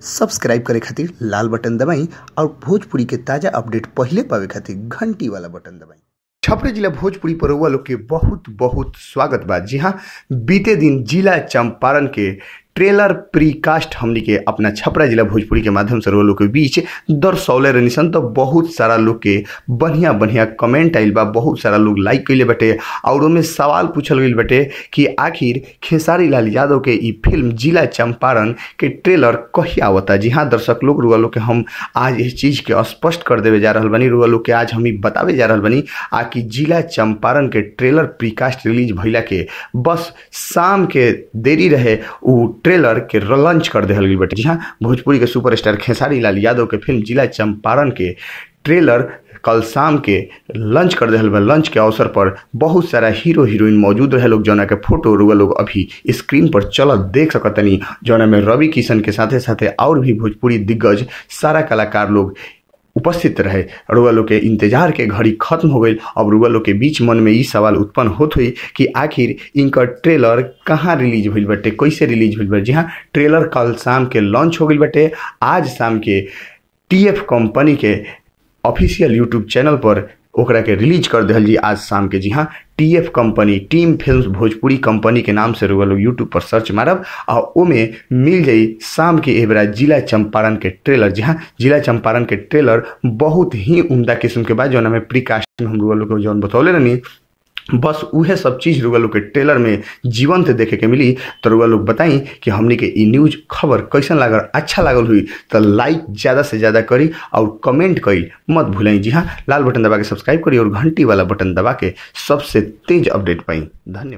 Subscribe करे खातिर लाल button दबाई और भोजपुरी के ताजा अपडेट पहले पावे खातिर घंटी वाला बटन दबाई। छपरा जिला भोजपुरी पर रउआ लोग के बहुत बहुत स्वागत बा। जी हाँ, बीते दिन जिला चंपारण के ट्रेलर प्रीकास्ट हमनी के अपना छपरा जिला भोजपुरी के माध्यम से लोग के बीच दर्शौले रहनी तो बहुत सारा लोग के बढ़िया बढ़िया कमेंट आइल बा, बहुत सारा लोग लाइक कैले बटे और उनमें सवाल पूछल गई बटे कि आखिर खेसारी लाल यादव के ई फिल्म जिला चंपारण के ट्रेलर कहिया आवता। जी हाँ दर्शक लोग, रुआ लोग के हम आज इस चीज़ के स्पष्ट कर देवे जा रहा बनी, रुआ लोग के आज हम बतावे जा रहा बनी कि जिला चंपारण के ट्रेलर प्रीकास्ट रिलीज भइला के बस शाम के देरी रहे उ ट्रेलर के लॉन्च कर दिया गई बटे। जी हाँ, भोजपुरी के सुपरस्टार खेसारी लाल यादव के फिल्म जिला चंपारण के ट्रेलर कल शाम के लॉन्च कर दिया। लॉन्च के अवसर पर बहुत सारा हीरो हीरोइन मौजूद रहे लोग, जौना के फोटो रुआ लोग अभी स्क्रीन पर चल देख सकतनी, जौना में रवि किशन के साथे साथे और भी भोजपुरी दिग्गज सारा कलाकार लोग उपस्थित रहे। रुआ लोग के इंतजार के घड़ी खत्म हो गई। अब रुआ लोग के बीच मन में ये सवाल उत्पन्न होत हुई कि आखिर इनकर ट्रेलर कहाँ रिलीज भइल बटे, कैसे रिलीज भइल बटे। जी हाँ, ट्रेलर कल शाम के लॉन्च हो गई बटे। आज शाम के TF कंपनी के ऑफिशियल यूट्यूब चैनल पर ओकरा के रिलीज कर दिया जी आज शाम के। जी हाँ, TF company team films Bhojpuri company के नाम से रुआ लोग यूट्यूब पर सर्च मारब और ओमे मिल जाई शाम के एबरा जिला चंपारण के ट्रेलर। जी हाँ, जिला चंपारण के ट्रेलर बहुत ही उम्दा किस्म के बाद जौन हमें प्रीकास्ट में हम रुआ लोग को जौन बतौले रहनी, बस उहे सब चीज़ रुआ लोग के ट्रेलर में जीवंत देखे के मिली। तो रुआ लोग बताई कि हमने के ई न्यूज खबर कैसन लागल, अच्छा लागल हुई तो लाइक ज़्यादा से ज़्यादा करी और कमेंट करी मत भूलें। जी हाँ, लाल बटन दबा के सब्सक्राइब करी और घंटी वाला बटन दबा के सबसे तेज अपडेट पाई। धन्यवाद।